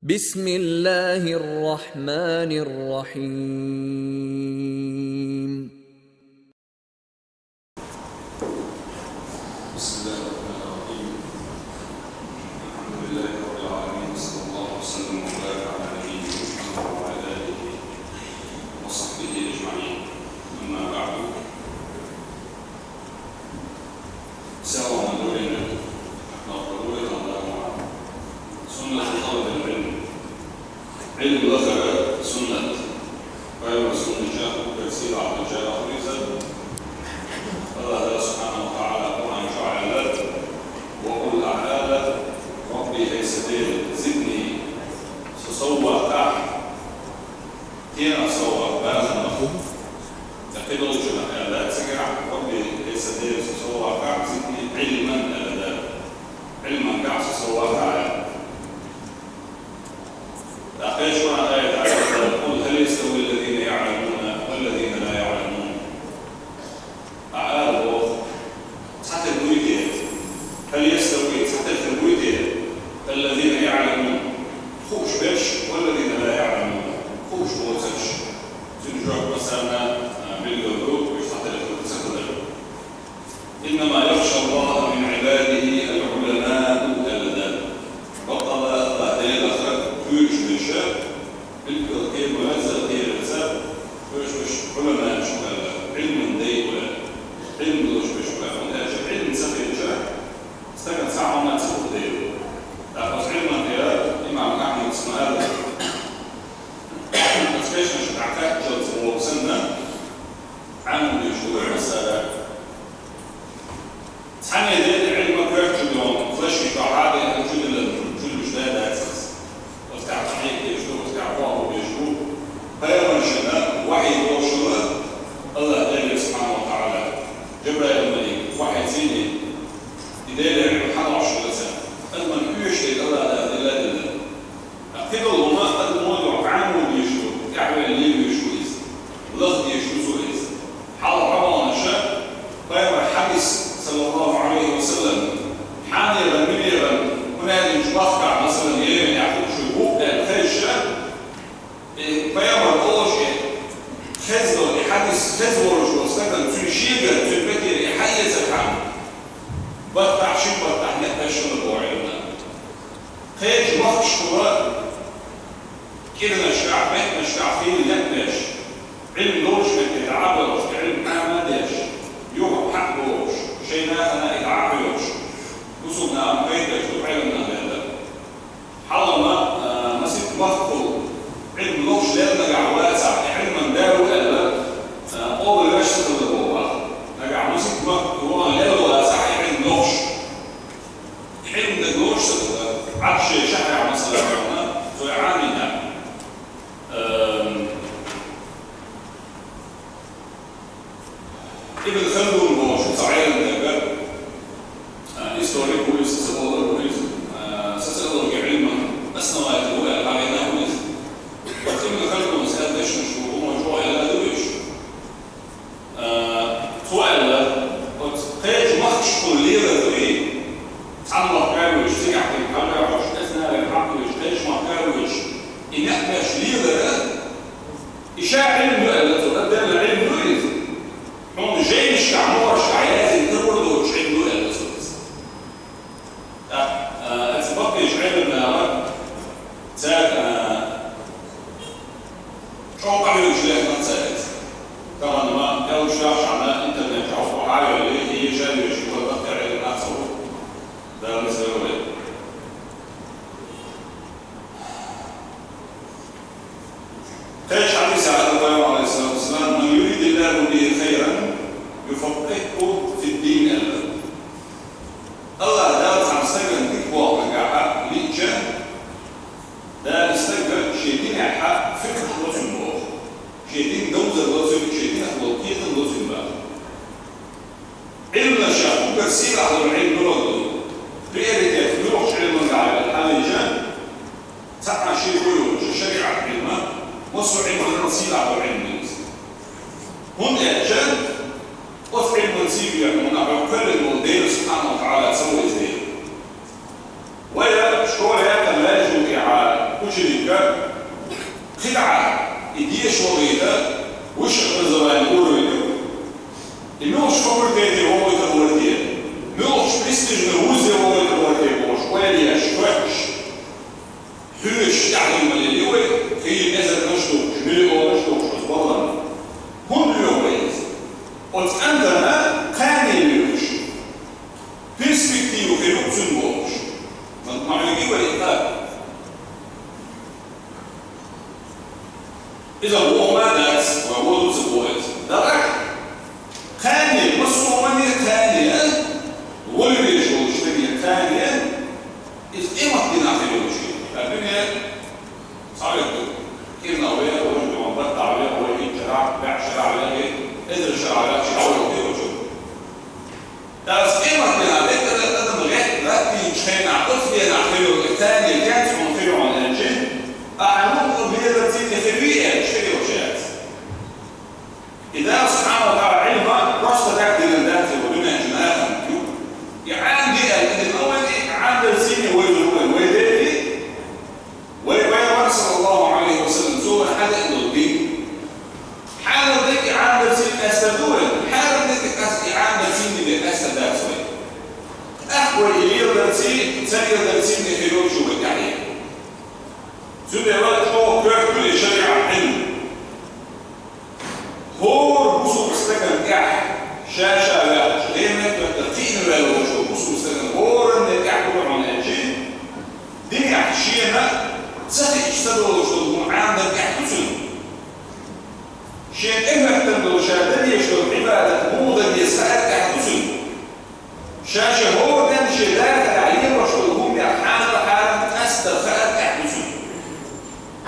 بسم الله الرحمن الرحيم. بسم الله الرحمن الرحيم. الحمد لله رب العالمين، صلى الله وسلم وبارك على نبينا محمد وعلى اله وصحبه اجمعين. اما بعد، سوى من دورنا نقول الله سنة طلب العلم. علم ذكر سنة غير سنة جاء تفسير عبد الجلال أخريزا. الله سبحانه وتعالى قرآن جعل وقل تعالى ربي ليس زدني تصور تحت تينا صور بازم تقبل جمع لا تسجع ربي ليس تصور تحت زدني علما أبدا علما قاع تصور تحت أخير شرع آية قل هل يستوي الذين يعلمون والذين لا يعلمون. أعاده تحت البويتين هل يستوي تحت البويتين الذين يعلمون خوش بش والذين لا يعلمون خوش بوتش تنجح مثلا بالقلوب مش تحت البويتين. إنما يخشى الله من عباده العلماء الألداد. بطل الله دليل أخرى يوش بشاب بالكثير منزل غير الحساب يوش بش علماء شغال علم دي ولا علم دوش بش ولا ونأجل علم سفير جاء استغل ساعة وما تسوق دي لأخذ علم القياد إمام أحمد اسمه هذا بسكيش مش تعتاك جلس ووصلنا عنه يشوع مسألة تحني دي علم كيرت اليوم فلاش في عادي الجل الجداد أساس وتكع تحقيق يشوع وتكع واو يشوع فيوم الشناء وحي وشوع الله جل سبحانه وتعالى جبرائيل الملك واحد سيدي يدير يعني 11 سنة أدمن يشتري الله لا إله أكتب الله أدمن يعانوا يشوع يعمل اللي يشوع لغد يشوع سويس حال رمضان الشهر فيوم الحديث صلى الله عليه وسلم حانيرا منيرا هنالك مشبخة مثلا يمن يعطوك شبوك خير الشهر فيوم الأول شيء خزر يحدث خزر وشو استخدم تشيجر تبكر يحيز الحمل بطح شو بطح نقبش من الوعينا خير وقت شكوراء كده نشكع بيت نشكع فيه نقبش علم لوش بتتعبوش علم حمدش يوم حقوش شينا أنا إتعبوش وصلنا بيتش وعلمنا هذا حلما مسك مخطو علم لوش لأن نجع واسع علما دارو ألا أول رشد الضوء نجع مسك مخطو لأن واسع علم لوش علم دلوش عدش شحع مثلا زي عامنا ابن خلدون هو شو صعيد الدجال هيستوريك بوليس سيسأل بوليس سيسأل علما أسنى ما يتقول علينا بوليس ابن خلدون سأل ليش مشروع ومشروع إلا دويش سؤال قلت قيج مخش كل ليرة دوي تعمل كاروش تيجي حتى الكاميرا وش أثناء الحقوش قيج مكاروش إنك مش ليرة إشاع علم يؤلت وقدم العلم دويز هم جاي مش كعمور شعيازي تبردو مش علم يؤلت أتبقى يجعل المنامات ساعد شو قاعد يجلس من ساعد طبعا ما يوش لاش عنا إنترنت أو عالي اللي هي جالي يشوف البقى علم نفسه ده مثل ولد خيش حديث على الله عليه الصلاة والسلام من يريد الله به خيرا يفقهه في الدين أبدا. الله دارت عم سجن تكبر نجاحات ليجا ده استجن شيئين حق فكرة لازم بوه شيئين دوزة لازم شيئين أخلاقية لازم بقى علم الشيخ وكسير على العلم لازم بيرجع يروح علم على الحالجان تبع شيء كله الشريعة علمه وصل علم الرصيد على العلم هون أجل وصل علم الرصيد يعني من أبوكر الموديل سبحانه وتعالى تسوي زي ولا شكوى هذا لاجوا على كل قطعة إديش وغيرها وش الزبائن أوريدو إنه شفور تاني هو يتولدين نوش بريستيج نوزي هو يتولدين وش ويلي أشوش هوش تعلم اللي هو هي نزل نشتوش مليو نشتوش والله هم اليومين قلت عندنا كان يلوش برسبكتيف في لوكسمبورغ ما نجيب الإنتاج إذا هو مات وهو لوكسمبورغ ده راح كان مصومني ثانيا واللي يشوف شيء ثانيا إذا إيه ما تدينا في الوجه الدنيا صعبة كنا وياه وجد ومبتع وياه ويجي شرع بيع شرع وياه إذا الشرع وياه شرع وياه وجه بس إيه ما تدينا ده ده مليان راتي شيء نعرف فيه نعرفه الثاني كانت منفيه عن الجن أحمد بهذا التخبيه شيء وشيء إذا سبحانه وتعالى علما رصد تقدير الذات وبما جناها يعني الأول عند السين ويدرون ويدري ويبين صلى الله عليه وسلم سوى حد الدين حال ذلك عند السين أستدول حال ذلك عند السين أستدول أحوال إليه الدرسين سنة الدرسين في لوجه والتعليم سنة الوقت هو كل شريعة علم هو بصوا مستقبل كح شاشة لا شغلنا تقيين ولا وشو بصوا مستقبل هو إن كحكوا عن الجين دي عشينا سهل يشتغلوا وشو عندنا كحكوسن شيء إما تنقل شادن يشتغل عبادة موضة يسأل كحكوسن شاشة هو كان شيء ذاك عليه وشغلهم يحاول حالة أستفاد كحكوسن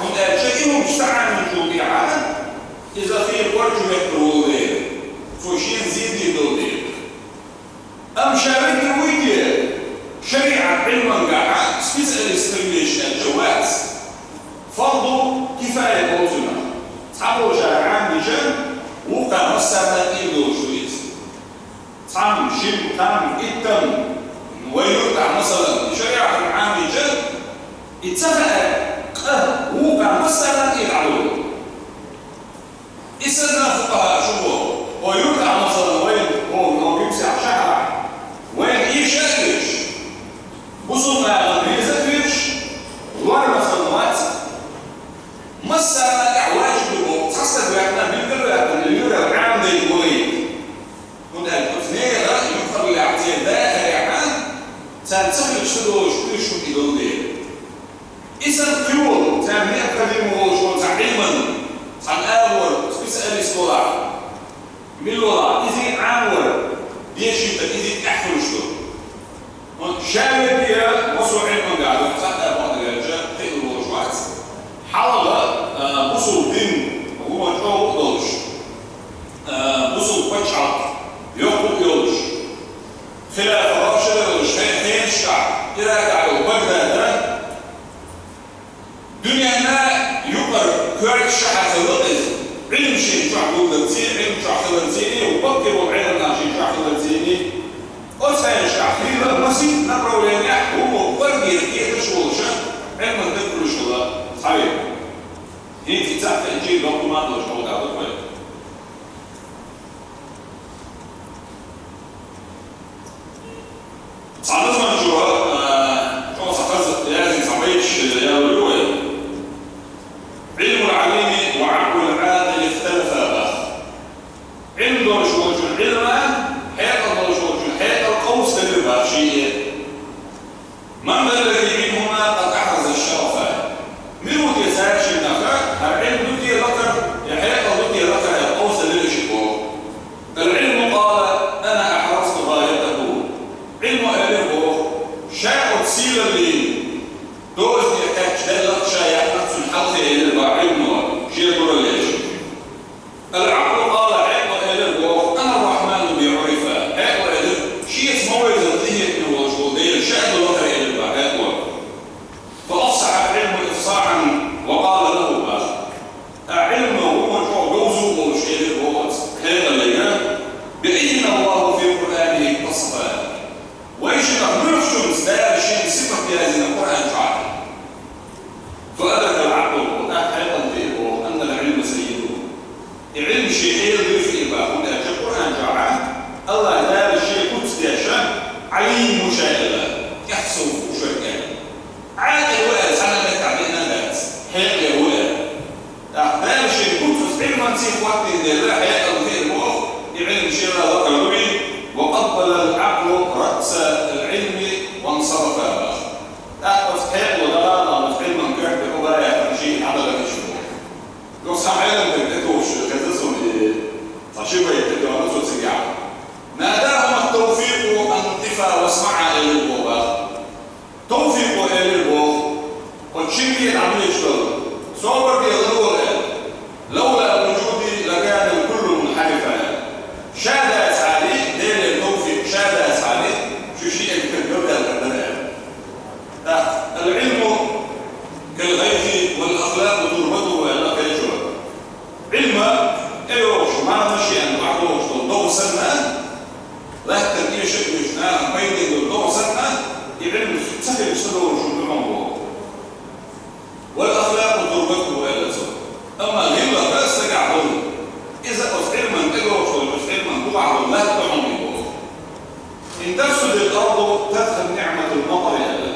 كنت أشيء مستعان من جودي عالم إذا في ورج مكروه فوشين زيد يدودي أم شارك ويدي شريعة علما قاعد سبيسال استيميشن الجواز فرضه كفاية بوزنا صحابه شارعان بجن وقع مسافة إيدو شويس صحابه شيء كان إتم ويرتع مثلا شريعة العام بجن اتفق وقع مسافة إيدو إسرنا فقهاء شو ويرجع مثلا وين هو بيمسح شعر وين يشقش بصوا ما بيزكش ورا مثلا مسألة واجب تحصل بأن بالكل اللي يرى عام ده يقولي كنت الاثنين يفرق الاعتياد داخل يعني سنتسمي شو يقول لي إذا كيول تعمل كلمة شو تعليما عن أول سبيسال اسكولار ملولا إذا عامور بيشي تكذب أحفل شو شامل بيها وصول علم قاعد حتى بعض الرجال تقدروا شوات حلقة بصوا دين هو جو دوش بصوا بتشعر يوم يوش خلاف راشد وش هين شعر يراجع وبغداد دنيا ما يقر كارك شحة الوقت علم شيء شعب الزيني علم شعب الزيني وبكر وعلم ناشي شعب الزيني أصلا شعب خير مسيح نقرأ لنا هو فرق يركيه شغل شان علم تذكر شغل صحيح هي تتعب تأجيل دوكومات وشغل هذا كويس صعدت من جوا شو صخرت لازم صبيش يا ولوي علم العليم وعقل العادل اختلفا علم دور شوج العلم حيث دور شوج حيث القوس تدربها شيء من الذي منهما قد أحرز الشرف من ودي سارش النخاء العلم ودي ذكر حيث ودي ذكر حد يشتغل صور بيضروا الآن لولا وجودي لكان الكل منحرفا شاد أسعالي دين التوفيق شاد أسعالي شو شيء يتكبر الكلام العلم كالغيث والأخلاق تربته ولا كالجرد علم ايوه شو معنى ماشي أن بعضه ضوء سنة لا تركيه شيء مشنا بين ضوء سنة يعلم سهل يصدر شو الموضوع والأخلاق تربته ولا زود أما الهمة فاستقع ضوء إذا علما تجرب شو علما بعض لا تعمل إن تفسد الأرض تفهم نعمة المطر ألا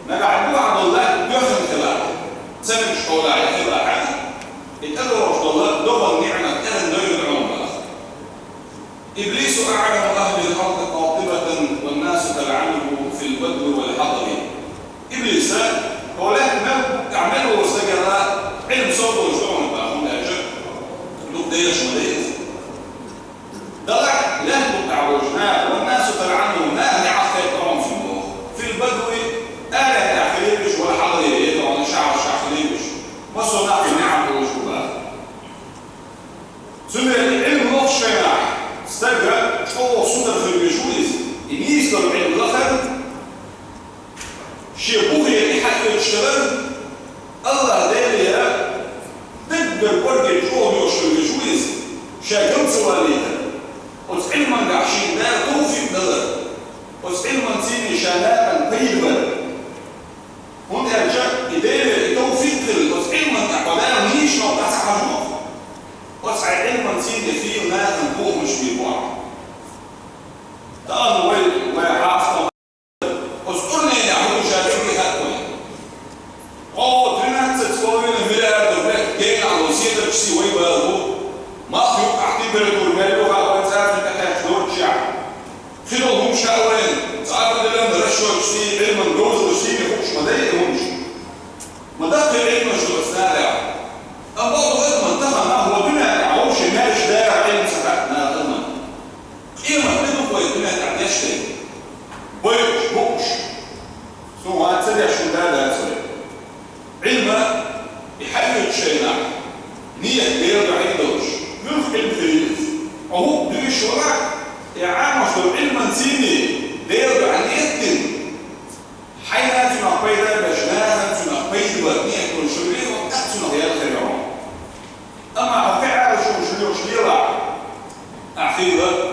نجعل بعض الله يفهم خلاقه سمع شولا على خلاقه اتقروا الله دول نعمة كان دول العمر إبليس أعلم أهل الأرض قاطبة والناس تلعنه في البدو والحضر إبليس هو لا تعمله سجرات علم صوته وشعون بأخون أجل لك ديش مديز دلع لا تتعوجنا والناس تلعنه ما نعطي يطعم في الموخ في البدو آلة تعخليبش ولا حضر يدعون شعر شعخليبش ما صنع في نعم وشبه ثم العلم نقش فينا استجرى هو صدر في البيشويز ينيستر العلم الأخر شيء بوخي يحكي يشتغل الله داليا تقدر برجع جوه يوشل البيشويز شاكم سواليتا وتعلم من قعشين دا توفي بدلر وتعلم من تيني شاناء طيبا هون أرجع إدارة توفيق وتعلم من أقوالها ميش نوع تحت حجمه وتعلم علم تيني فيه ناس نبوه مش بيبوع تقال ويحافظ اذكرني يا عمو شاكري هاتوين ترينات تتكوين الفيلا دفلت جين على وسيطة بشي ويبالغو ما خيوك اعتبر تورمالوها وانتعرف انتكاش دور الشعب خلوهم شاورين تعرف لهم رشوة بشي علم الجوز بشي يخوش مضايقهمش مدق العلم شو أثناء لها أبوضو علم انتهى هو بنا يعوش ماش داع علم سحقنا علما قيمة بدو ويدنا تعديش تاني بيش بوش سوى هتسرع شو ده هتسرع علم يحيي الشيء نعم نية بيرجع يدوش يرفع علم فريز أهو بيش ورع يعامش لو علما نسيني بيرجع نيتن حينات نقبيدا بجناها نقبيد وابنية كل شبريه وقتنا هي الخيرون أما أفعل شو شليرا أخيرا